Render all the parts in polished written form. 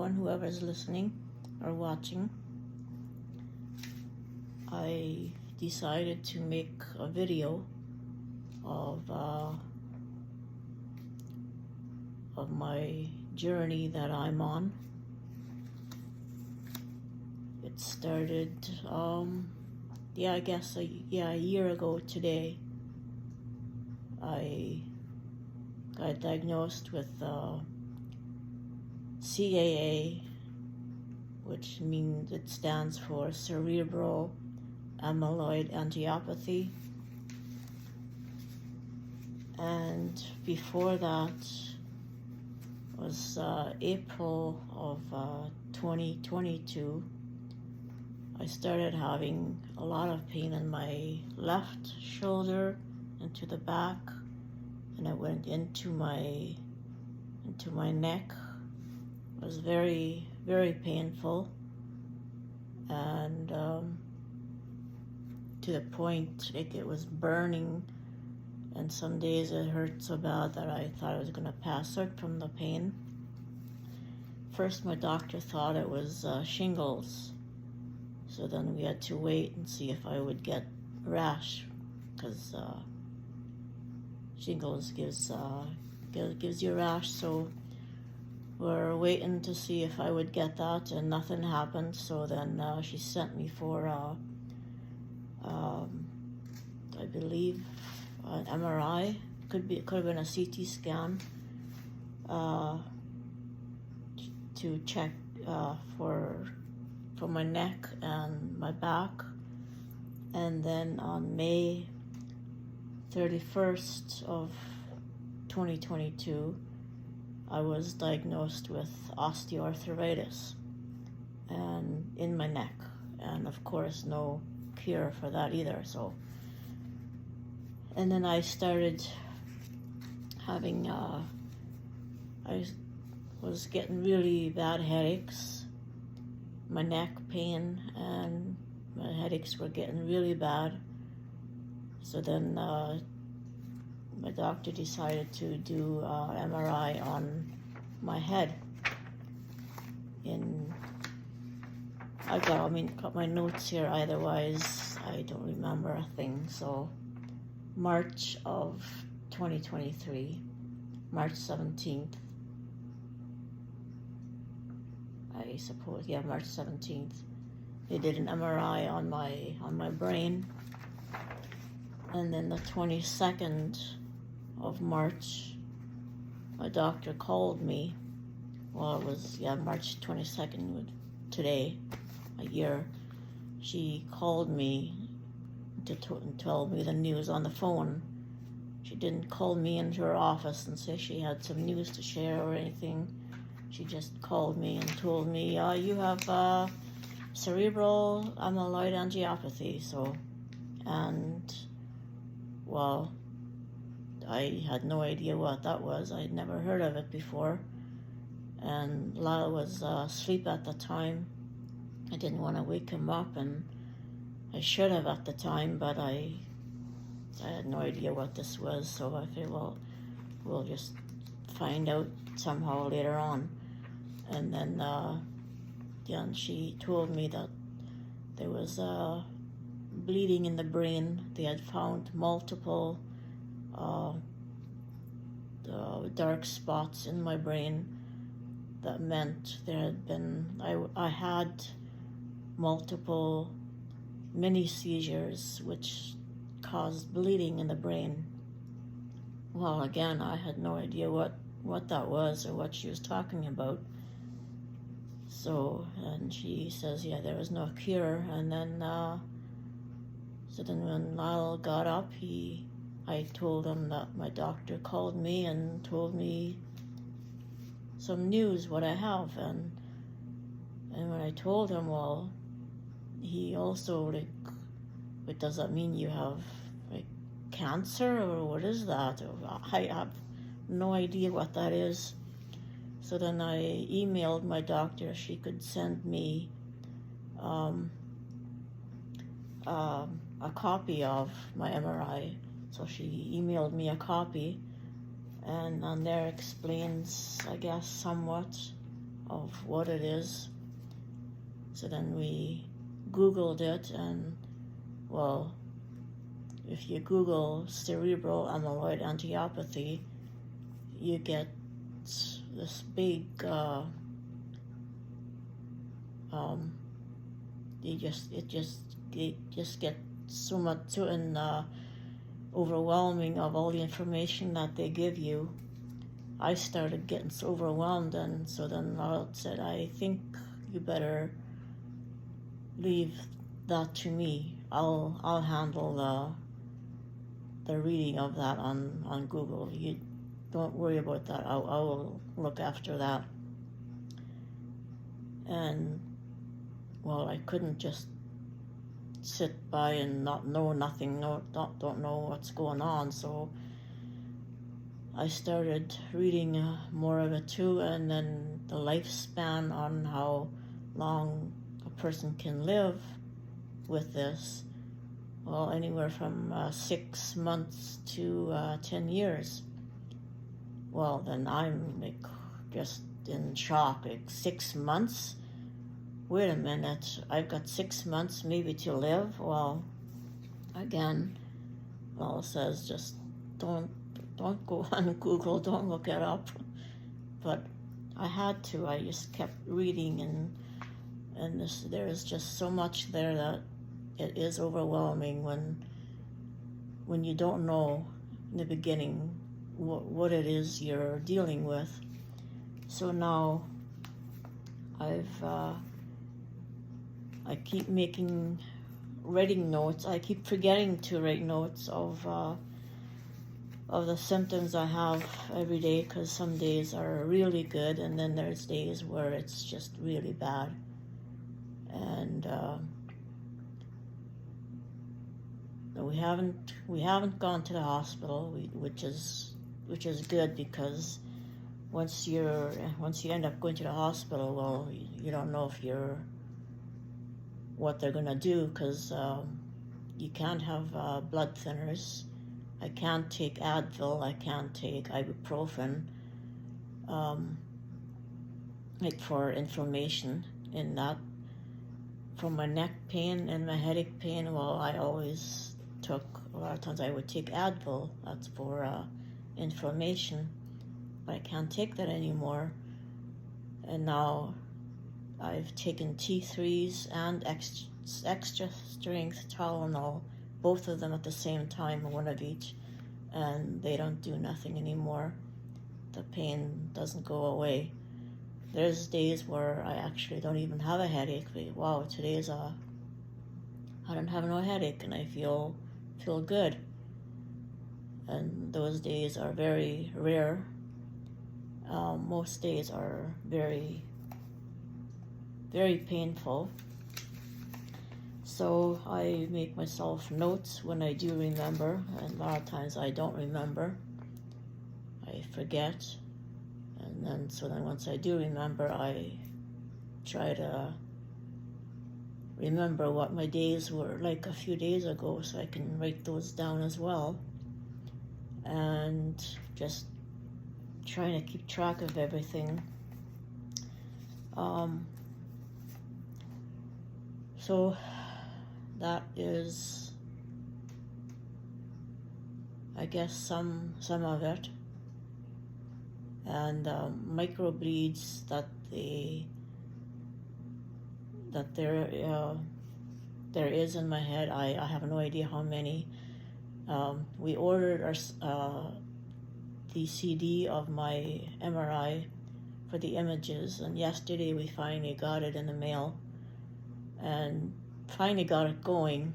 everyone, whoever's listening or watching. I decided to make a video of my journey that I'm on. It started, I guess a year ago today. I got diagnosed with CAA, which means it stands for Cerebral Amyloid Angiopathy. And before that was April of 2022. I started having a lot of pain in my left shoulder and to the back, and it went into my neck. It was very, very painful, and to the point it was burning, and some days it hurt so bad that I thought I was going to pass out from the pain. First, my doctor thought it was shingles, so then we had to wait and see if I would get rash, because shingles gives you rash. So we're waiting to see if I would get that, and nothing happened. So then she sent me for I believe an MRI. Could have been a CT scan to check for my neck and my back. And then on May 31st of 2022, I was diagnosed with osteoarthritis and in my neck, and of course no cure for that either. So, and then I started having I was getting really bad headaches. My neck pain and my headaches were getting really bad. So then my doctor decided to do MRI on my head. I got my notes here, otherwise I don't remember a thing. So March of 2023, March 17th, I suppose, March 17th, they did an MRI on my brain. And then the 22nd of March, my doctor called me. Well, it was, March 22nd, today, a year. She called me to tell me the news on the phone. She didn't call me into her office and say she had some news to share or anything. She just called me and told me, you have cerebral amyloid angiopathy. So, and well, I had no idea what that was. I'd never heard of it before. And Lyle was asleep at the time. I didn't want to wake him up, and I should have at the time, but I had no idea what this was. So I figured, well, we'll just find out somehow later on. And then she told me that there was bleeding in the brain. They had found multiple dark spots in my brain. That meant there had been, I had multiple mini seizures which caused bleeding in the brain. Well, again, I had no idea what that was or what she was talking about. So, and she says, there was no cure. And then, so then when Lyle got up, I told him that my doctor called me and told me some news, what I have. And when I told him, well, he also, but does that mean you have cancer, or what is that? I have no idea what that is. So then I emailed my doctor if she could send me a copy of my MRI. So she emailed me a copy, and on there explains, I guess, somewhat of what it is. So then we Googled it, and well, if you Google cerebral amyloid angiopathy, you get this big, it just gets so much overwhelming of all the information that they give you. I started getting so overwhelmed, and so then I said, I think you better leave that to me. I'll handle the reading of that on Google. You don't worry about that. I will look after that. And well, I couldn't just sit by and not know nothing, don't know what's going on. So I started reading more of it too, and then the lifespan on how long a person can live with this. Well, anywhere from 6 months to 10 years. Well, then I'm like just in shock. Like 6 months? Wait a minute, I've got 6 months maybe to live? Well, again, well, it says just don't go on Google, don't look it up. But I had to. I just kept reading, and there's just so much there that it is overwhelming when you don't know in the beginning what it is you're dealing with. So now I keep writing notes. I keep forgetting to write notes of the symptoms I have every day, because some days are really good, and then there's days where it's just really bad. And we haven't gone to the hospital, which is good, because once you end up going to the hospital, well, you don't know what they're gonna do, because you can't have blood thinners. I can't take Advil. I can't take ibuprofen, like for inflammation in that. For my neck pain and my headache pain, well, I always took, a lot of times I would take Advil. That's for inflammation, but I can't take that anymore. And now I've taken T3s and extra strength Tylenol, both of them at the same time, one of each, and they don't do nothing anymore. The pain doesn't go away. There's days where I actually don't even have a headache. Wow, I don't have no headache, and I feel good. And those days are very rare. Most days are very, very painful. So I make myself notes when I do remember, and a lot of times I don't remember. I forget. And then once I do remember, I try to remember what my days were like a few days ago, so I can write those down as well. And just trying to keep track of everything. So that is, I guess, some of it. And microbleeds that there is in my head. I have no idea how many. We ordered the CD of my MRI for the images, and yesterday we finally got it in the mail and finally got it going.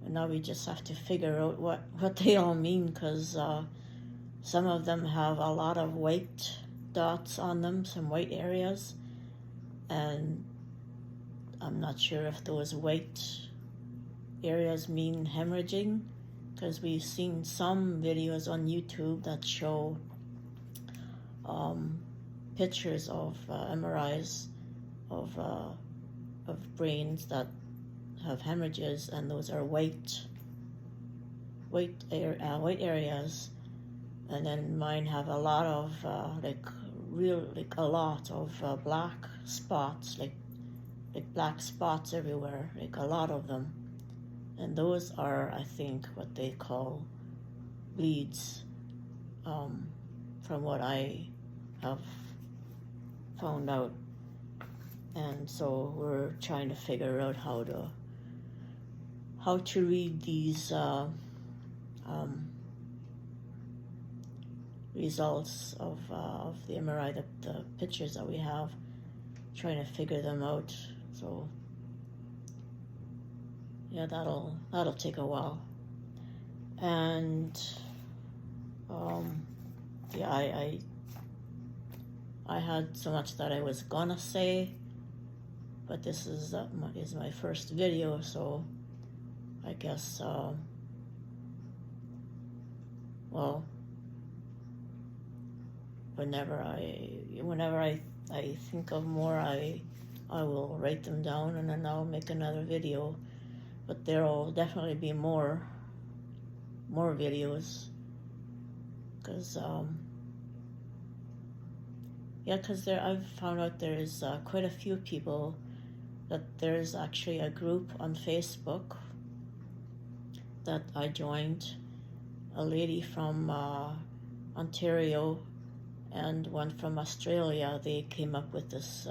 And now we just have to figure out what they all mean, because some of them have a lot of white dots on them, some white areas, and I'm not sure if those white areas mean hemorrhaging, because we've seen some videos on YouTube that show pictures of MRIs of brains that have hemorrhages, and those are white areas. And then mine have a lot of like like a lot of black spots, like black spots everywhere, like a lot of them. And those are, I think, what they call bleeds, from what I have found out. And so we're trying to figure out how to read these results of the MRI, the pictures that we have, trying to figure them out. So yeah, that'll take a while. And yeah, I had so much that I was gonna say, but this is my first video, so I guess well, whenever I think of more, I will write them down, and then I'll make another video. But there will definitely be more videos, because yeah, because I've found out there's quite a few people, that there's actually a group on Facebook that I joined. A lady from Ontario and one from Australia, they came up with this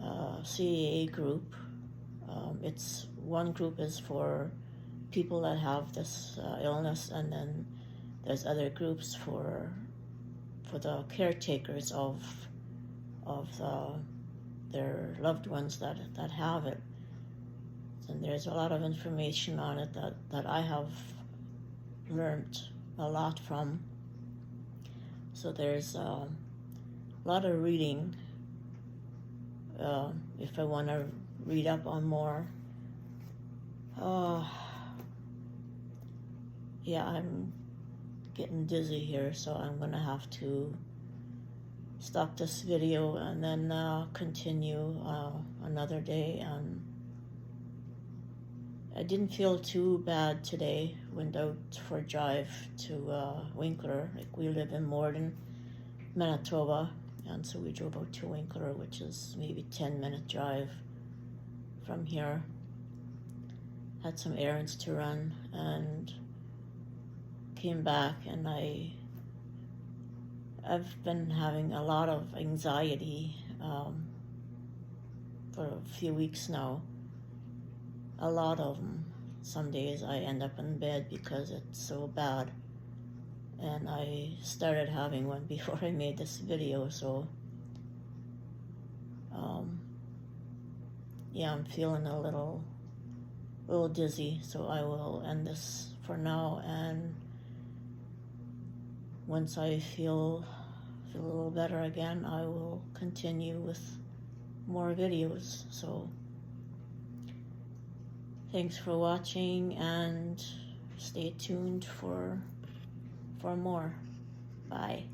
CAA group. It's one group is for people that have this illness, and then there's other groups for the caretakers of their loved ones that have it. And there's a lot of information on it that I have learned a lot from. So there's a lot of reading if I want to read up on more. Yeah, I'm getting dizzy here, so I'm gonna have to stop this video and then continue another day. And I didn't feel too bad today. Went out for a drive to Winkler. Like, we live in Morden, Manitoba, and so we drove out to Winkler, which is maybe 10-minute drive from here. Had some errands to run and came back, and I've been having a lot of anxiety for a few weeks now. A lot of them. Some days I end up in bed because it's so bad. And I started having one before I made this video, so yeah, I'm feeling a little dizzy, so I will end this for now, and once I feel a little better again, I will continue with more videos. So thanks for watching, and stay tuned for more. Bye.